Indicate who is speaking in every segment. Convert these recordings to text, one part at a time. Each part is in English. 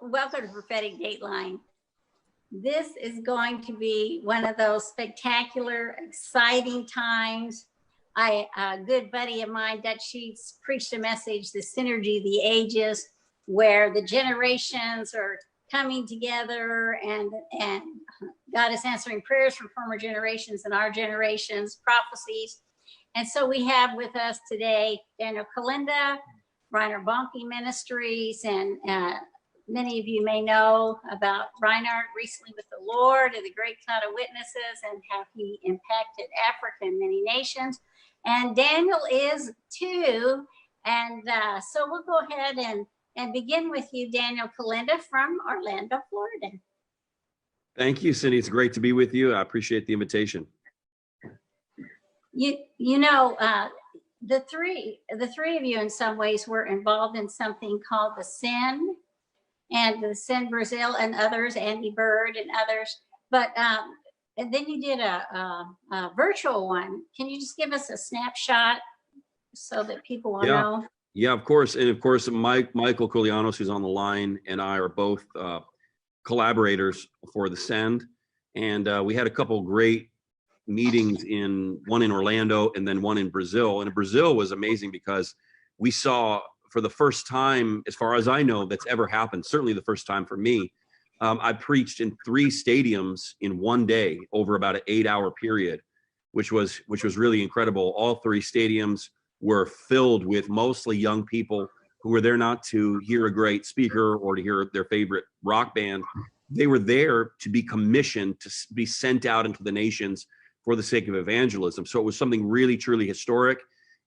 Speaker 1: welcome to Prophetic Dateline. This is going to be one of those spectacular, exciting times. A good buddy of mine, Dutch Sheets, preached a message, The Synergy of the Ages, where the generations are coming together and God is answering prayers from former generations and our generations, prophecies. And so we have with us today Daniel Kolenda, Reinhard Bonnke Ministries, and many of you may know about Reinhard recently with the Lord and the great cloud of witnesses and how he impacted Africa and many nations. And Daniel is too. And so we'll go ahead and begin with you, Daniel Kolenda from Orlando, Florida.
Speaker 2: Thank you, Cindy. It's great to be with you. I appreciate the invitation.
Speaker 1: You know, the three of you in some ways were involved in something called the Send, and the Send Brazil and others, Andy Bird and others. But and then you did a virtual one. Can you just give us a snapshot so that people will know?
Speaker 2: Yeah, of course. And of course, Michael Koulianos, who's on the line, and I are both collaborators for the Send. And we had a couple great meetings, one in Orlando and then one in Brazil. And Brazil was amazing because we saw for the first time, as far as I know, that's ever happened, certainly the first time for me. I preached in 3 stadiums in one day over about an 8-hour period, which was really incredible. All 3 stadiums were filled with mostly young people who were there not to hear a great speaker or to hear their favorite rock band. They were there to be commissioned to be sent out into the nations for the sake of evangelism. So it was something really, truly historic.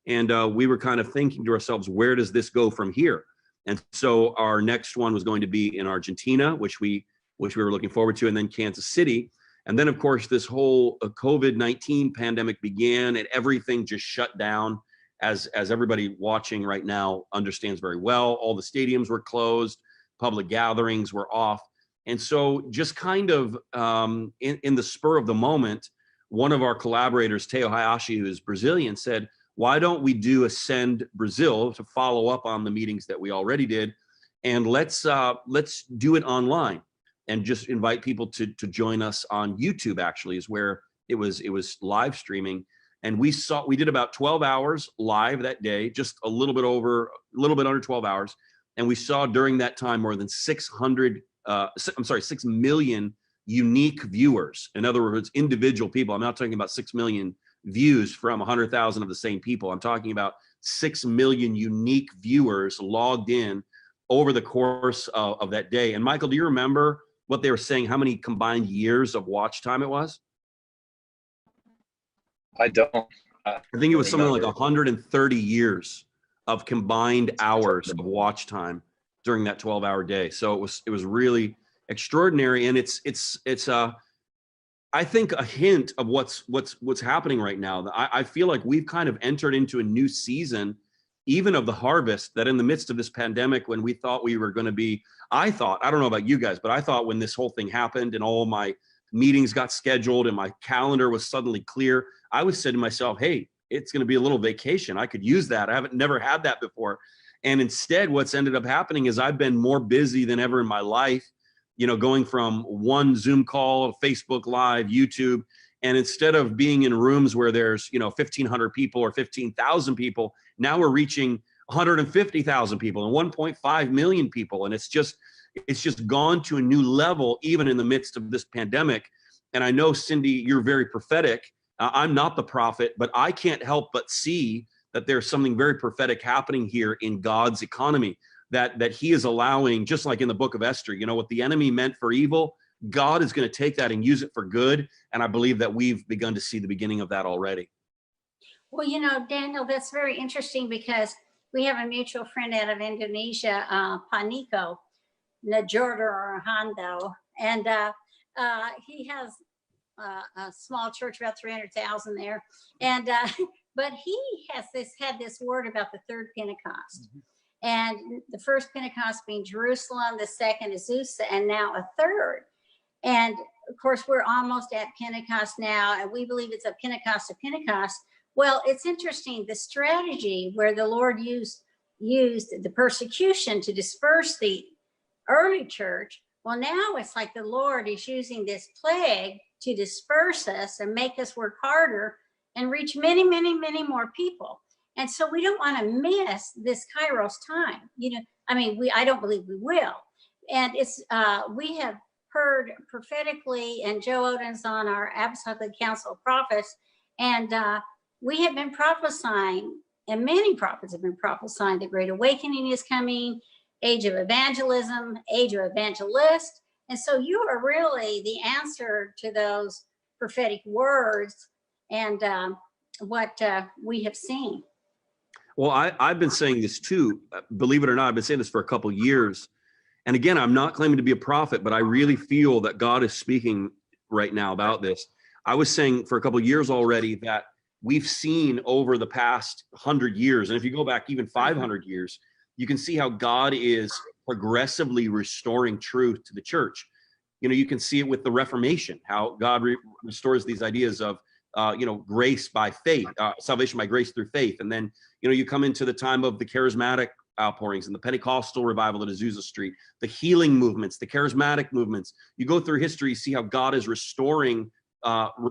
Speaker 2: And we were kind of thinking to ourselves, where does this go from here? And so our next one was going to be in Argentina, which we were looking forward to, and then Kansas City. And then, of course, this whole COVID-19 pandemic began, and everything just shut down, as everybody watching right now understands very well. All the stadiums were closed, public gatherings were off. And so just kind of in the spur of the moment, one of our collaborators, Teo Hayashi, who is Brazilian, said, why don't we do a Send Brazil to follow up on the meetings that we already did, and let's do it online and just invite people to join us on YouTube. Actually, is where it was live streaming, and we did about 12 hours live that day, just a little bit under 12 hours, and we saw during that time more than 6 million unique viewers. In other words, individual people. I'm not talking about 6 million views from 100,000 of the same people. I'm talking about 6 million unique viewers logged in over the course of that day. And Michael, do you remember what they were saying, how many combined years of watch time it was?
Speaker 3: I don't.
Speaker 2: I think it was something like 130 years of combined hours of watch time during that 12-hour day. So it was really extraordinary. And it's I think a hint of what's happening right now. I feel like we've kind of entered into a new season, even of the harvest, that in the midst of this pandemic, when we thought we were going to be, I don't know about you guys, but I thought when this whole thing happened and all my meetings got scheduled and my calendar was suddenly clear, I was saying to myself, hey, it's going to be a little vacation. I could use that. Never had that before. And instead, what's ended up happening is I've been more busy than ever in my life, going from one Zoom call, Facebook Live, YouTube, and instead of being in rooms where there's, 1,500 people or 15,000 people, now we're reaching 150,000 people and 1.5 million people. And it's just gone to a new level, even in the midst of this pandemic. And I know, Cindy, you're very prophetic. I'm not the prophet, but I can't help but see that there's something very prophetic happening here in God's economy. That he is allowing, just like in the book of Esther, what the enemy meant for evil, God is going to take that and use it for good. And I believe that we've begun to see the beginning of that already.
Speaker 1: Well, Daniel, that's very interesting because we have a mutual friend out of Indonesia, Paniko Najordo Hando, and he has a small church, about 300,000 there. And but he had this word about the third Pentecost. Mm-hmm. And the first Pentecost being Jerusalem, the second Azusa, and now a third. And of course, we're almost at Pentecost now, and we believe it's a Pentecost to Pentecost. Well, it's interesting, the strategy where the Lord used the persecution to disperse the early church. Well, now it's like the Lord is using this plague to disperse us and make us work harder and reach many, many, many more people. And so we don't want to miss this Kairos time. You know, I mean, I don't believe we will. And it's, we have heard prophetically, and Joe Oden's on our Apostolic Council of Prophets, and we have been prophesying, and many prophets have been prophesying, the Great Awakening is coming, age of evangelism, age of Evangelist. And so you are really the answer to those prophetic words and what we have seen.
Speaker 2: Well, I've been saying this too. Believe it or not, I've been saying this for a couple of years. And again, I'm not claiming to be a prophet, but I really feel that God is speaking right now about this. I was saying for a couple of years already that we've seen over the past 100 years, and if you go back even 500 years, you can see how God is progressively restoring truth to the church. You know, you can see it with the Reformation, how God restores these ideas of, you know, grace by faith, salvation by grace through faith. And then, you know, you come into the time of the charismatic outpourings and the Pentecostal revival at Azusa Street, the healing movements, the charismatic movements. You go through history, you see how God is restoring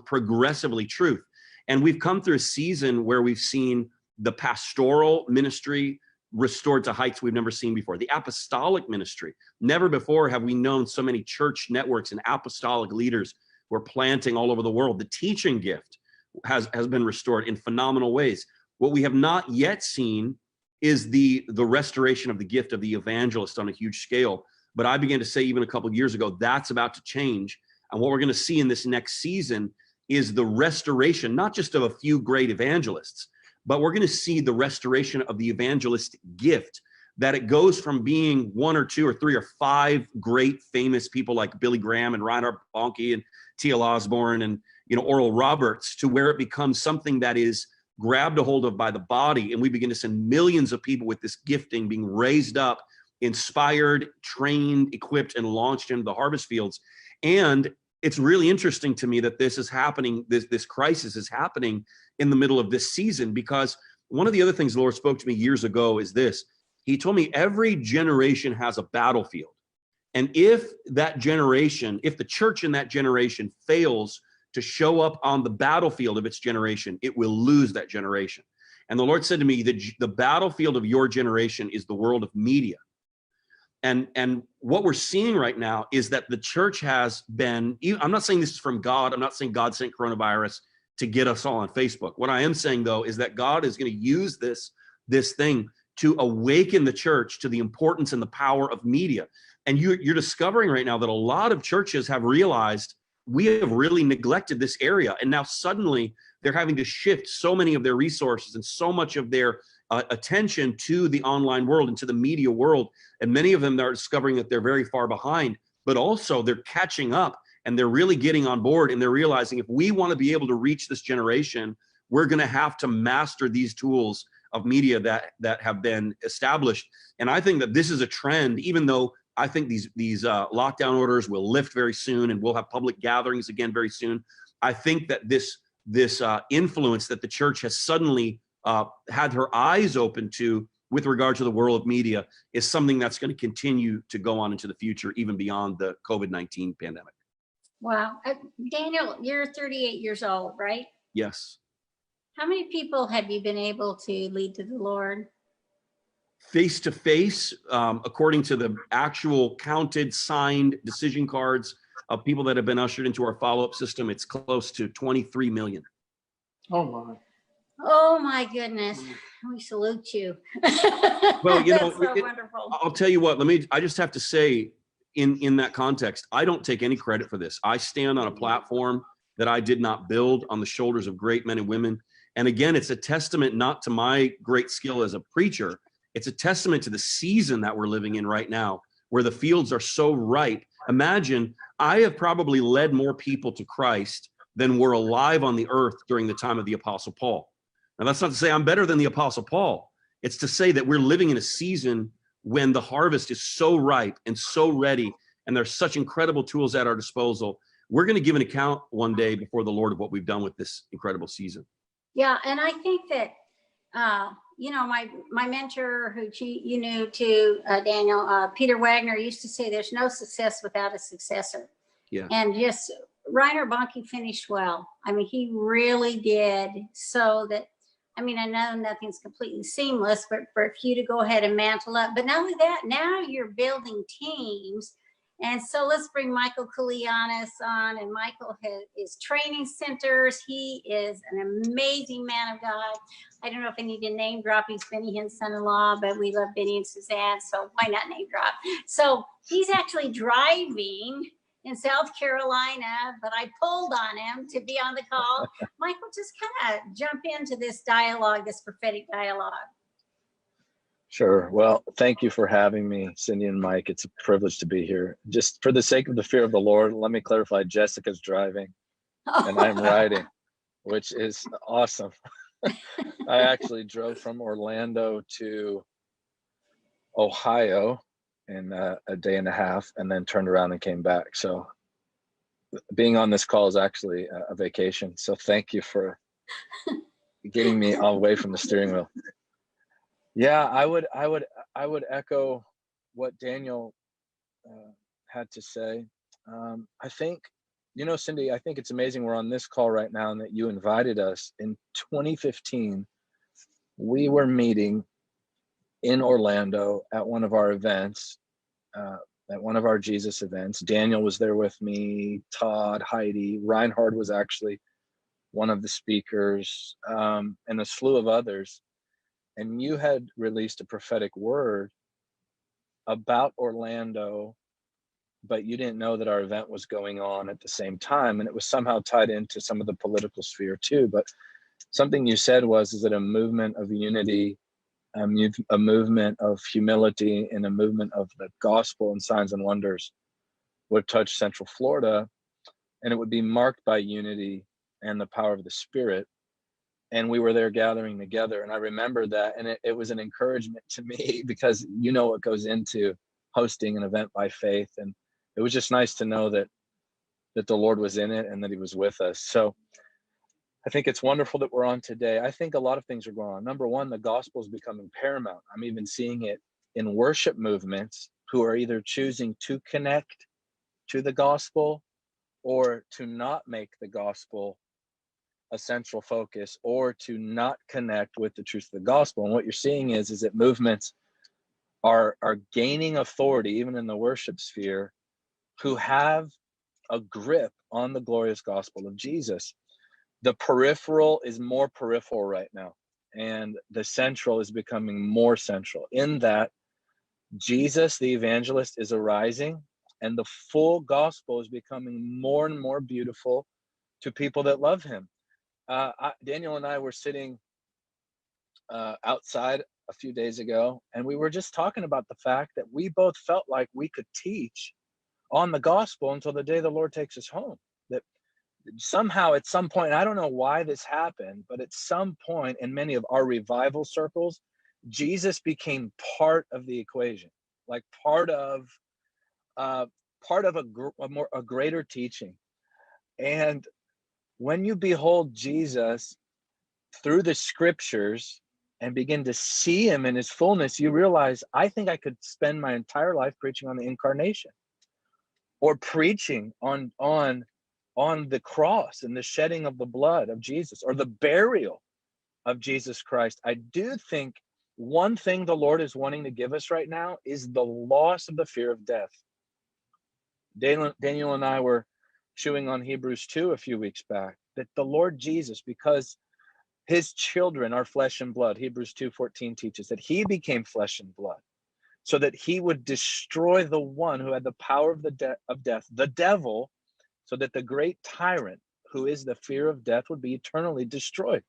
Speaker 2: progressively truth. And we've come through a season where we've seen the pastoral ministry restored to heights we've never seen before. The apostolic ministry. Never before have we known so many church networks and apostolic leaders who are planting all over the world. The teaching gift has been restored in phenomenal ways. What we have not yet seen is the restoration of the gift of the evangelist on a huge scale. But I began to say even a couple of years ago, that's about to change. And what we're going to see in this next season is the restoration, not just of a few great evangelists, but we're going to see the restoration of the evangelist gift, that it goes from being one or two or three or five great famous people like Billy Graham and Reinhard Bonnke and T.L. Osborne and, you know, Oral Roberts, to where it becomes something that is grabbed a hold of by the body, and we begin to send millions of people with this gifting being raised up, inspired, trained, equipped, and launched into the harvest fields. And it's really interesting to me that this is happening, this crisis is happening in the middle of this season, because one of the other things the Lord spoke to me years ago is this. He told me every generation has a battlefield. And if that generation, if the church in that generation fails to show up on the battlefield of its generation, it will lose that generation. And the Lord said to me that the battlefield of your generation is the world of media. And what we're seeing right now is that the church has been, I'm not saying this is from God. I'm not saying God sent coronavirus to get us all on Facebook. What I am saying, though, is that God is going to use this thing to awaken the church to the importance and the power of media. And you're discovering right now that a lot of churches have realized we have really neglected this area. And now suddenly they're having to shift so many of their resources and so much of their attention to the online world and to the media world. And many of them are discovering that they're very far behind, but also they're catching up and they're really getting on board, and they're realizing if we want to be able to reach this generation, we're going to have to master these tools of media that have been established. And I think that this is a trend, even though I think these lockdown orders will lift very soon and we'll have public gatherings again very soon. I think that this influence that the church has suddenly had her eyes open to with regard to the world of media is something that's going to continue to go on into the future, even beyond the COVID-19 pandemic.
Speaker 1: Wow. Daniel, you're 38 years old, right?
Speaker 2: Yes.
Speaker 1: How many people have you been able to lead to the Lord?
Speaker 2: Face to face, according to the actual counted, signed decision cards of people that have been ushered into our follow-up system, it's close to 23 million.
Speaker 3: Oh my.
Speaker 1: Oh my goodness. We salute you.
Speaker 2: Well, you know,
Speaker 1: That's so wonderful.
Speaker 2: I'll tell you what, I just have to say in that context, I don't take any credit for this. I stand on a platform that I did not build, on the shoulders of great men and women. And again, it's a testament not to my great skill as a preacher. It's a testament to the season that we're living in right now, where the fields are so ripe. Imagine, I have probably led more people to Christ than were alive on the earth during the time of the Apostle Paul. Now, that's not to say I'm better than the Apostle Paul. It's to say that we're living in a season when the harvest is so ripe and so ready, and there's such incredible tools at our disposal. We're going to give an account one day before the Lord of what we've done with this incredible season.
Speaker 1: Yeah, and I think that you know, my mentor, who you knew too, Daniel, Peter Wagner, used to say there's no success without a successor.
Speaker 2: Yeah.
Speaker 1: And just Reinhard Bonnke finished well. I mean, he really did. So that, I mean, I know nothing's completely seamless, but for you to go ahead and mantle up. But not only that, now you're building teams. And so let's bring Michael Koulianos on. And Michael is training centers. He is an amazing man of God. I don't know if I need to name drop. He's Benny Hinn's son-in-law, but we love Benny and Suzanne, so why not name drop? So he's actually driving in South Carolina, but I pulled on him to be on the call. Michael, just kind of jump into this dialogue, this prophetic dialogue.
Speaker 3: Sure. Well, thank you for having me, Cindy and Mike. It's a privilege to be here. Just for the sake of the fear of the Lord, let me clarify, Jessica's driving and I'm riding, which is awesome. I actually drove from Orlando to Ohio in a day and a half and then turned around and came back. So being on this call is actually a vacation. So thank you for getting me away from the steering wheel. Yeah, I would echo what Daniel had to say. I think, you know, Cindy, I think it's amazing we're on this call right now and that you invited us. In 2015, we were meeting in Orlando at one of our events, at one of our Jesus events. Daniel was there with me, Todd, Heidi, Reinhard was actually one of the speakers, and a slew of others. And you had released a prophetic word about Orlando, but you didn't know that our event was going on at the same time. And it was somehow tied into some of the political sphere too. But something you said is that a movement of unity, a movement of humility, and a movement of the gospel and signs and wonders would touch Central Florida, and it would be marked by unity and the power of the Spirit. And we were there gathering together. And I remember that. And it was an encouragement to me because you know what goes into hosting an event by faith. And it was just nice to know that the Lord was in it and that he was with us. So I think it's wonderful that we're on today. I think a lot of things are going on. Number one, the gospel is becoming paramount. I'm even seeing it in worship movements who are either choosing to connect to the gospel or to not make the gospel a central focus, or to not connect with the truth of the gospel. And what you're seeing is that movements are gaining authority, even in the worship sphere, who have a grip on the glorious gospel of Jesus. The peripheral is more peripheral right now, and the central is becoming more central, in that Jesus, the evangelist, is arising, and the full gospel is becoming more and more beautiful to people that love him. Daniel and I were sitting outside a few days ago, and we were just talking about the fact that we both felt like we could teach on the gospel until the day the Lord takes us home. That somehow at some point, I don't know why this happened, but at some point in many of our revival circles, Jesus became part of the equation, like part of a greater teaching. And when you behold Jesus through the scriptures and begin to see him in his fullness, you realize, I think I could spend my entire life preaching on the incarnation, or preaching on the cross and the shedding of the blood of Jesus, or the burial of Jesus Christ. I do think one thing the Lord is wanting to give us right now is the loss of the fear of death. Daniel and I were chewing on Hebrews 2 a few weeks back, that the Lord Jesus, because his children are flesh and blood, Hebrews 2:14 teaches that he became flesh and blood so that he would destroy the one who had the power of death, the devil, so that the great tyrant, who is the fear of death, would be eternally destroyed.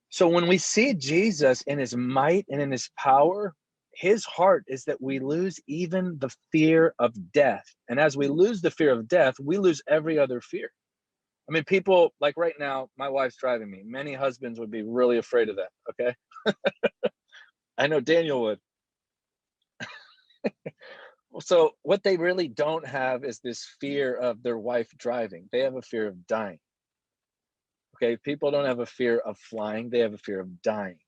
Speaker 3: So when we see Jesus in his might and in his power, his heart is that we lose even the fear of death. And as we lose the fear of death, we lose every other fear. I mean, people, like right now, my wife's driving me. Many husbands would be really afraid of that, okay? I know Daniel would. So what they really don't have is this fear of their wife driving. They have a fear of dying. Okay, people don't have a fear of flying. They have a fear of dying.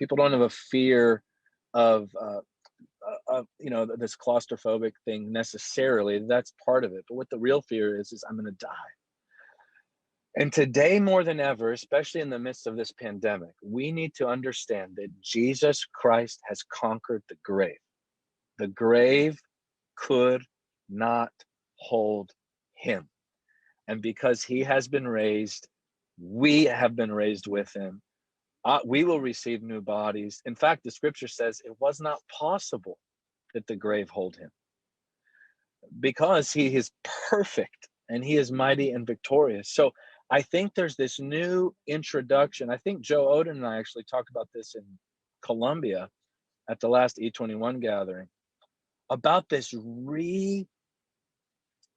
Speaker 3: People don't have a fear of this claustrophobic thing necessarily. That's part of it. But what the real fear is I'm going to die. And today more than ever, especially in the midst of this pandemic, we need to understand that Jesus Christ has conquered the grave. The grave could not hold him. And because he has been raised, we have been raised with him. We will receive new bodies. In fact, the scripture says it was not possible that the grave hold him, because he is perfect and he is mighty and victorious. So I think there's this new introduction. I think Joe Oden and I actually talked about this in Colombia at the last E21 gathering, about this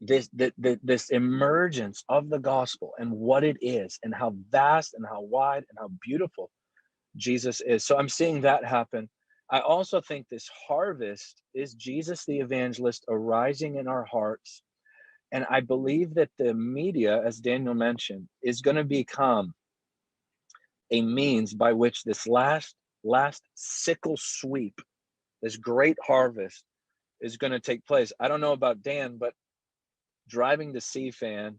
Speaker 3: this emergence of the gospel and what it is and how vast and how wide and how beautiful Jesus is. So I'm seeing that happen. I also think this harvest is Jesus the evangelist arising in our hearts. And I believe that the media, as Daniel mentioned, is going to become a means by which this last sickle sweep, this great harvest, is going to take place. I don't know about Dan, but driving to CFAN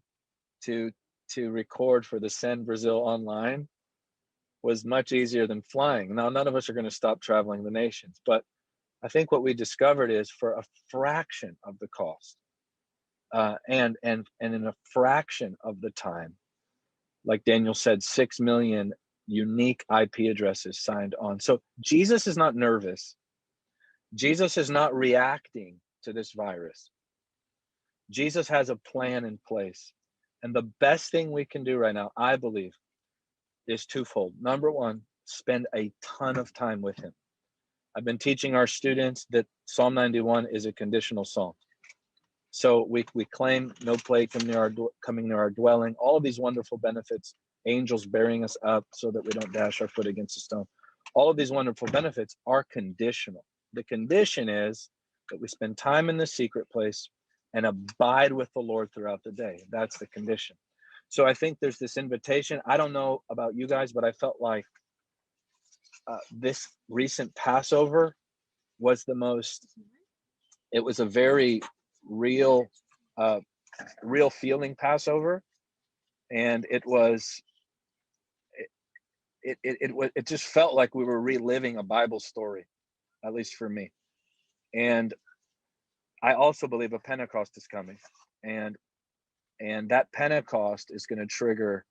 Speaker 3: to record for the Send Brazil Online was much easier than flying. Now, none of us are going to stop traveling the nations, but I think what we discovered is for a fraction of the cost, and in a fraction of the time, like Daniel said, 6 million unique IP addresses signed on. So Jesus is not nervous. Jesus is not reacting to this virus. Jesus has a plan in place. And the best thing we can do right now, I believe, is twofold. Number one, spend a ton of time with him. I've been teaching our students that Psalm 91 is a conditional psalm. So we claim no plague coming near our dwelling, all of these wonderful benefits, angels bearing us up so that we don't dash our foot against a stone. All of these wonderful benefits are conditional. The condition is that we spend time in the secret place and abide with the Lord throughout the day. That's the condition. So I think there's this invitation. I don't know about you guys, but I felt like this recent Passover was it was a very real feeling Passover. And it just felt like we were reliving a Bible story, at least for me. And I also believe a Pentecost is coming, and that Pentecost is going to trigger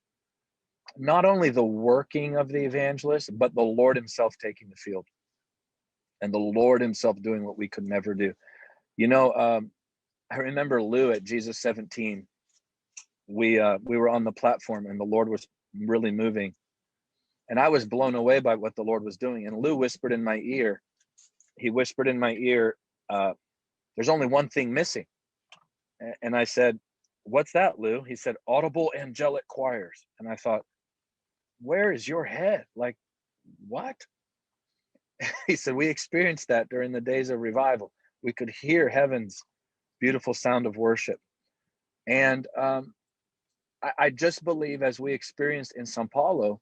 Speaker 3: not only the working of the evangelist, but the Lord himself taking the field, and the Lord himself doing what we could never do. I remember Lou at Jesus 17. We were on the platform, and the Lord was really moving, and I was blown away by what the Lord was doing. And Lou whispered in my ear. He whispered in my ear, "There's only one thing missing." And I said, "What's that, Lou?" He said, "Audible angelic choirs." And I thought, where is your head? Like, what? He said, "We experienced that during the days of revival. We could hear heaven's beautiful sound of worship." And I just believe, as we experienced in Sao Paulo,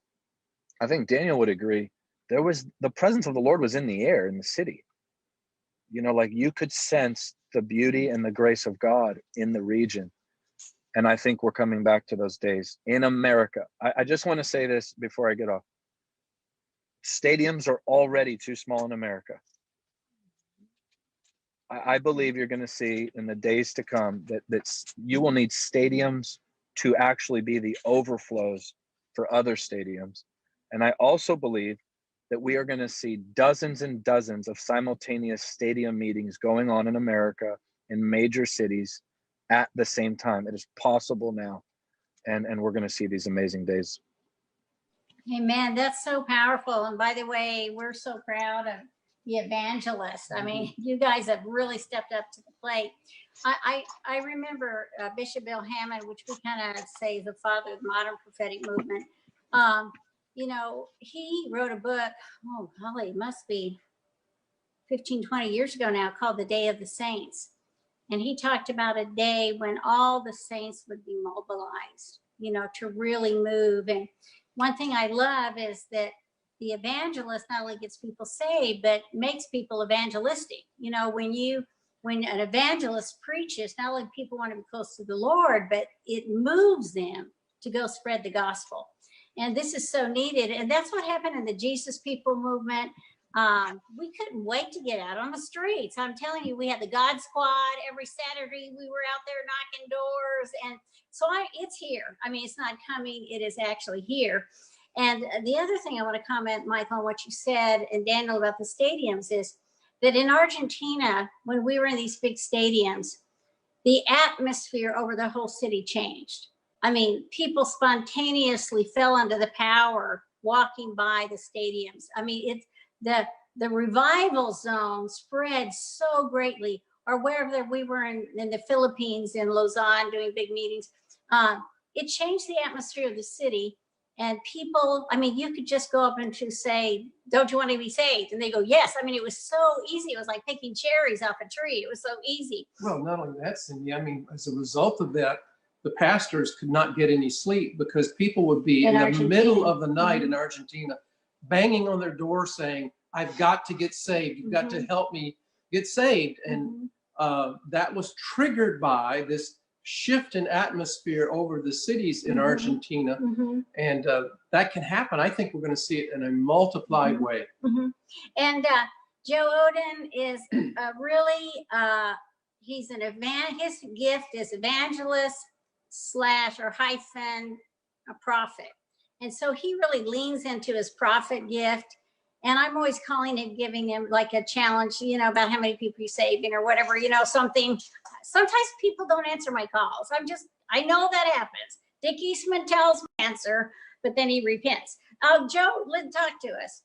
Speaker 3: I think Daniel would agree, the presence of the Lord was in the air in the city. Like you could sense the beauty and the grace of God in the region. And I think we're coming back to those days in America. I just want to say this before I get off. Stadiums are already too small in America. I believe you're going to see in the days to come that you will need stadiums to actually be the overflows for other stadiums. And I also believe that we are going to see dozens and dozens of simultaneous stadium meetings going on in America in major cities at the same time. It is possible now. And we're going to see these amazing days.
Speaker 1: Amen. That's so powerful. And by the way, we're so proud of the Evangelists. I mean, you guys have really stepped up to the plate. I remember Bishop Bill Hammond, which we kind of say is the father of the modern prophetic movement. He wrote a book, oh golly, it must be 15, 20 years ago now, called The Day of the Saints. And he talked about a day when all the saints would be mobilized, to really move. And one thing I love is that, the evangelist not only gets people saved, but makes people evangelistic. You know, when an evangelist preaches, not only people want to be close to the Lord, but it moves them to go spread the gospel. And this is so needed. And that's what happened in the Jesus People movement. We couldn't wait to get out on the streets. I'm telling you, we had the God Squad every Saturday. We were out there knocking doors. And so it's here. I mean, it's not coming. It is actually here. And the other thing I want to comment, Michael, on what you said, and Daniel, about the stadiums is that in Argentina, when we were in these big stadiums, the atmosphere over the whole city changed. I mean, people spontaneously fell under the power walking by the stadiums. I mean, the revival zone spread so greatly, or wherever we were in the Philippines, in Lausanne, doing big meetings. It changed the atmosphere of the city. And people, I mean, you could just go up and to say, don't you want to be saved? And they go, yes. I mean, it was so easy. It was like picking cherries off a tree. It was so easy.
Speaker 4: Well, not only that, Cindy, I mean, as a result of that, the pastors could not get any sleep because people would be in the middle of the night in Argentina, banging on their door saying, I've got to get saved. You've got to help me get saved. And that was triggered by this shift in atmosphere over the cities in Argentina. And that can happen. I think we're going to see it in a multiplied way.
Speaker 1: And Joe Oden is really, he's his gift is evangelist / or hyphen a prophet. And so he really leans into his prophet gift. And I'm always calling it, giving him like a challenge, you know, about how many people you saving or whatever, you know, something. Sometimes people don't answer my calls. I know that happens. Dick Eastman tells me answer, but then he repents. Joe, talk to us.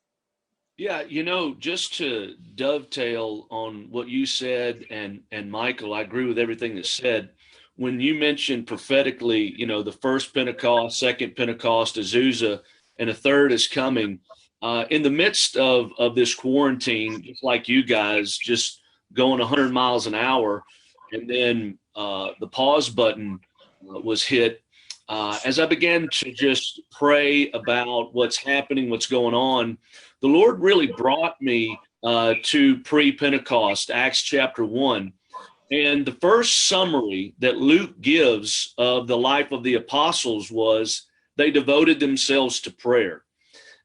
Speaker 5: Yeah, you know, just to dovetail on what you said, and Michael, I agree with everything that's said. When you mentioned prophetically, you know, the first Pentecost, second Pentecost, Azusa, and a third is coming. In the midst of this quarantine, just like you guys, just going 100 miles an hour, and then the pause button was hit. As I began to just pray about what's happening, what's going on, the Lord really brought me to pre-Pentecost, Acts chapter 1. And the first summary that Luke gives of the life of the apostles was they devoted themselves to prayer.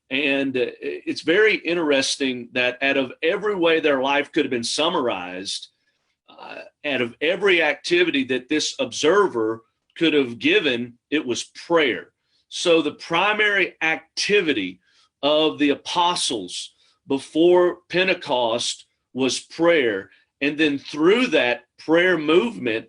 Speaker 5: And it's very interesting that out of every way their life could have been summarized, out of every activity that this observer could have given, it was prayer. So the primary activity of the apostles before Pentecost was prayer. And then through that prayer movement,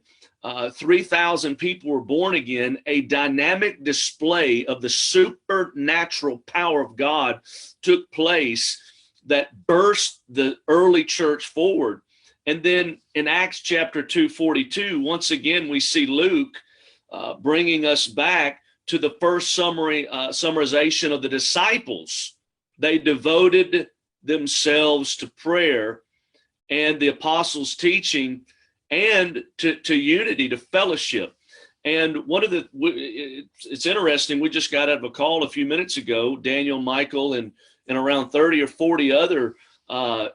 Speaker 5: 3,000 people were born again. A dynamic display of the supernatural power of God took place that burst the early church forward. And then in Acts chapter 2:42, once again, we see Luke bringing us back to the first summarization of the disciples. They devoted themselves to prayer and the apostles' teaching, and to unity, to fellowship. And it's interesting, we just got out of a call a few minutes ago, Daniel, Michael, and around 30 or 40 other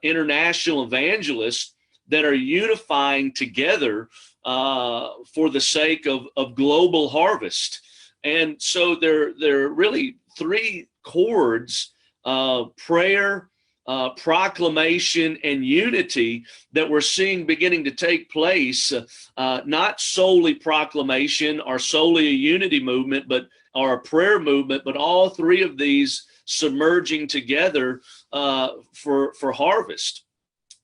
Speaker 5: international evangelists that are unifying together for the sake of global harvest. And so there are really three chords: prayer, proclamation, and unity that we're seeing beginning to take place, not solely proclamation or solely a unity movement, or a prayer movement, but all three of these submerging together for harvest.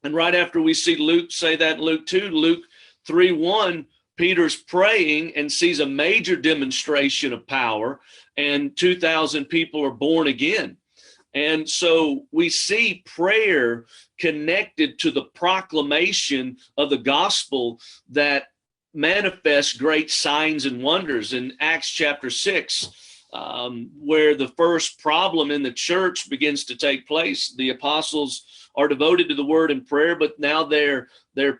Speaker 5: And right after we see Luke say that in Luke 2, Luke 3:1, Peter's praying and sees a major demonstration of power, and 2,000 people are born again. And so we see prayer connected to the proclamation of the gospel that manifests great signs and wonders. In Acts chapter 6, where the first problem in the church begins to take place, the apostles are devoted to the word and prayer, but now they're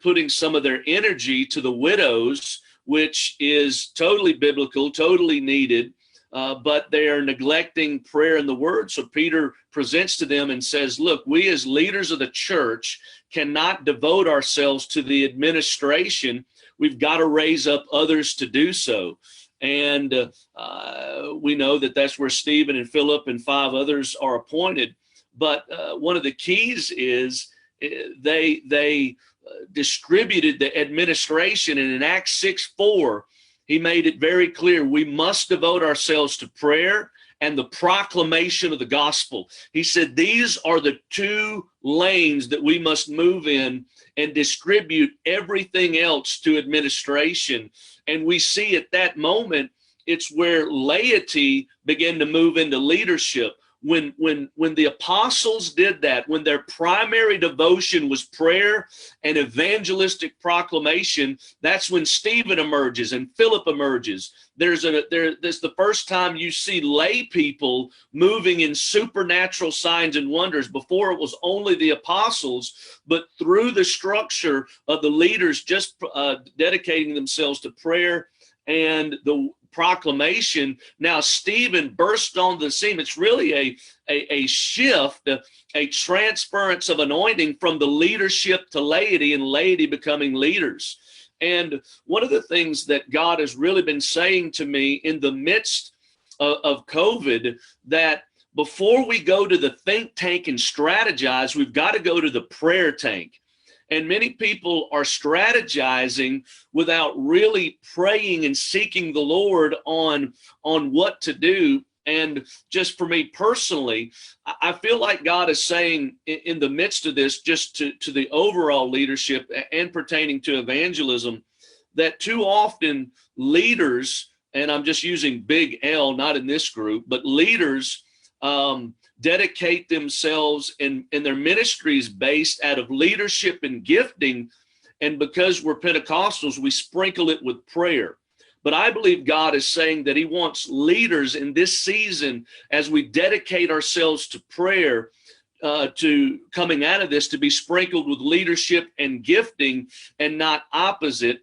Speaker 5: putting some of their energy to the widows, which is totally biblical, totally needed. but they are neglecting prayer and the word. So Peter presents to them and says, look, we as leaders of the church cannot devote ourselves to the administration. We've got to raise up others to do so. And we know that that's where Stephen and Philip and 5 others are appointed. But one of the keys is they distributed the administration, and in Acts 6:4, he made it very clear we must devote ourselves to prayer and the proclamation of the gospel. He said these are the 2 lanes that we must move in and distribute everything else to administration. And we see at that moment, it's where laity began to move into leadership. When the apostles did that, when their primary devotion was prayer and evangelistic proclamation, that's when Stephen emerges and Philip emerges. There's the first time you see lay people moving in supernatural signs and wonders. Before it was only the apostles, but through the structure of the leaders just dedicating themselves to prayer and the proclamation, now Stephen burst on the scene. It's really a shift, a transference of anointing from the leadership to laity, and laity becoming leaders. And one of the things that God has really been saying to me in the midst of COVID, that before we go to the think tank and strategize, we've got to go to the prayer tank. And many people are strategizing without really praying and seeking the Lord on what to do. And just for me personally, I feel like God is saying in the midst of this, just to the overall leadership and pertaining to evangelism, that too often leaders, and I'm just using big L, not in this group, but leaders dedicate themselves in their ministries based out of leadership and gifting. And because we're Pentecostals, we sprinkle it with prayer. But I believe God is saying that he wants leaders in this season, as we dedicate ourselves to prayer, to coming out of this, to be sprinkled with leadership and gifting and not opposite.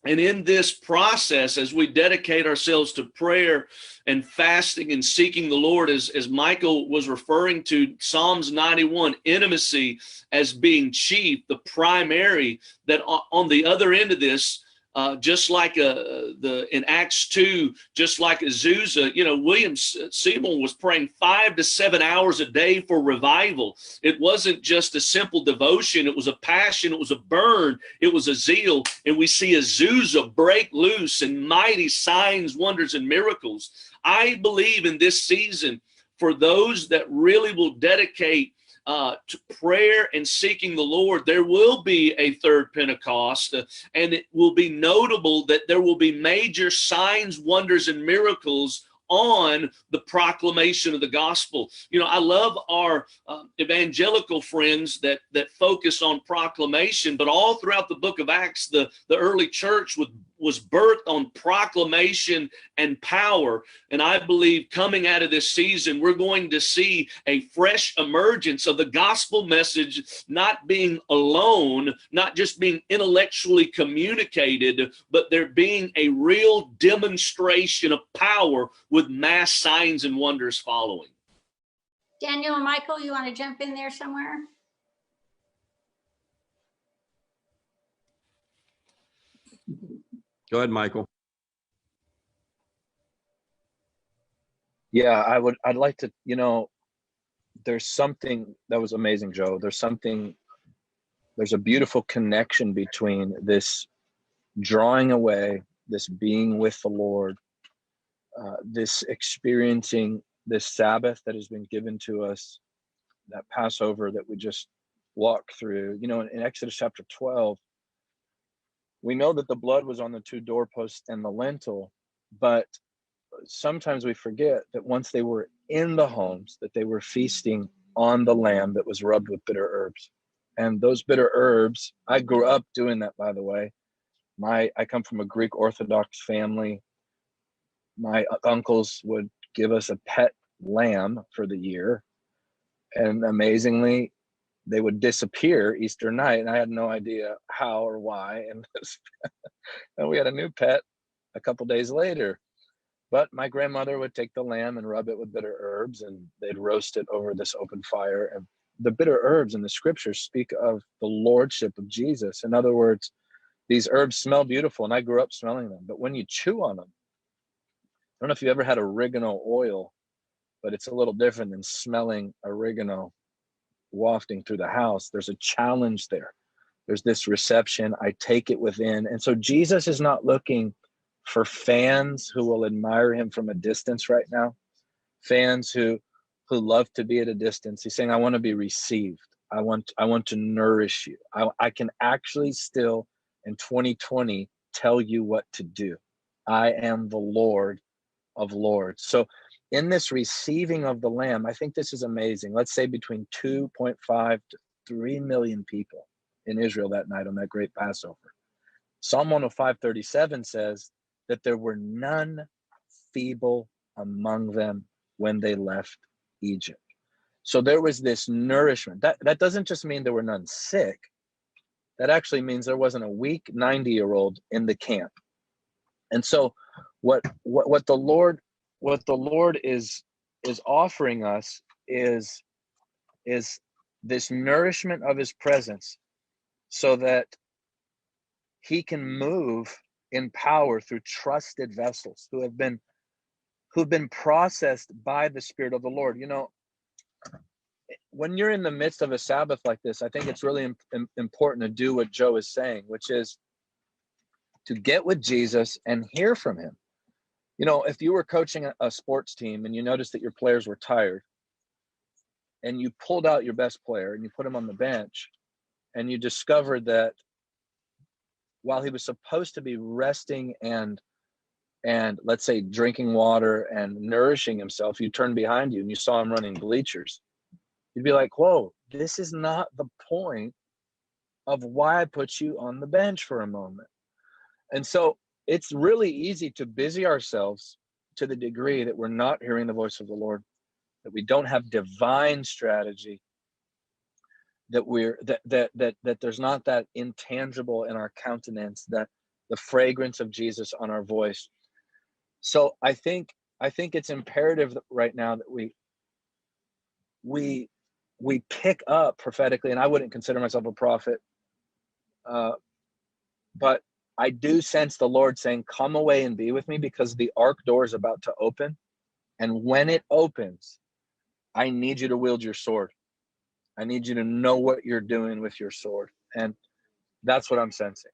Speaker 5: And in this process, as we dedicate ourselves to prayer and fasting and seeking the Lord, as Michael was referring to, Psalms 91, intimacy as being chief, the primary, that on the other end of this, just like in Acts 2, just like Azusa, William Seymour was praying 5 to 7 hours a day for revival. It wasn't just a simple devotion. It was a passion. It was a burn. It was a zeal. And we see Azusa break loose in mighty signs, wonders, and miracles. I believe in this season, for those that really will dedicate to prayer and seeking the Lord, there will be a third Pentecost, and it will be notable that there will be major signs, wonders, and miracles on the proclamation of the gospel. I love our evangelical friends that focus on proclamation, but all throughout the book of Acts, the early church was birthed on proclamation and power. And I believe coming out of this season, we're going to see a fresh emergence of the gospel message, not being alone, not just being intellectually communicated, but there being a real demonstration of power with mass signs and wonders following.
Speaker 1: Daniel and Michael, you want to jump in there somewhere?
Speaker 2: Go ahead, Michael.
Speaker 3: Yeah, I'd like to, there's something that was amazing, Joe. There's a beautiful connection between this drawing away, this being with the Lord, this experiencing this Sabbath that has been given to us, that Passover that we just walked through. In Exodus chapter 12, we know that the blood was on the 2 doorposts and the lintel, but sometimes we forget that once they were in the homes, that they were feasting on the lamb that was rubbed with bitter herbs. And those bitter herbs, I grew up doing that, by the way. I come from a Greek Orthodox family. My uncles would give us a pet lamb for the year. And amazingly, they would disappear Easter night. And I had no idea how or why. And we had a new pet a couple days later. But my grandmother would take the lamb and rub it with bitter herbs, and they'd roast it over this open fire. And the bitter herbs in the scriptures speak of the lordship of Jesus. In other words, these herbs smell beautiful, and I grew up smelling them. But when you chew on them, I don't know if you ever had oregano oil, but it's a little different than smelling oregano wafting through the house. There's a challenge there. There's this reception. I take it within. And so Jesus is not looking for fans who will admire him from a distance right now, fans who love to be at a distance. He's saying, I want to be received. I want to nourish you. I can actually still in 2020 tell you what to do. I am the Lord of Lords. So in this receiving of the Lamb, I think this is amazing. Let's say between 2.5 to 3 million people in Israel that night on that great Passover. Psalm 105:37 says that there were none feeble among them when they left Egypt. So there was this nourishment. That doesn't just mean there were none sick. That actually means there wasn't a weak 90-year-old in the camp. And so what the Lord is offering us is this nourishment of his presence, so that he can move in power through trusted vessels who've been processed by the Spirit of the Lord. You know, when you're in the midst of a Sabbath like this, I think it's really important to do what Joe is saying, which is to get with Jesus and hear from him. You know, if you were coaching a sports team and you noticed that your players were tired, and you pulled out your best player and you put him on the bench, and you discovered that while he was supposed to be resting and let's say drinking water and nourishing himself, you turned behind you and you saw him running bleachers, you'd be like, whoa, this is not the point of why I put you on the bench for a moment. And so it's really easy to busy ourselves to the degree that we're not hearing the voice of the Lord, that we don't have divine strategy, that there's not that intangible in our countenance, that the fragrance of Jesus on our voice. So I think it's imperative right now that we pick up prophetically, and I wouldn't consider myself a prophet, but I do sense the Lord saying, come away and be with me, because the ark door is about to open. And when it opens, I need you to wield your sword. I need you to know what you're doing with your sword. And that's what I'm sensing.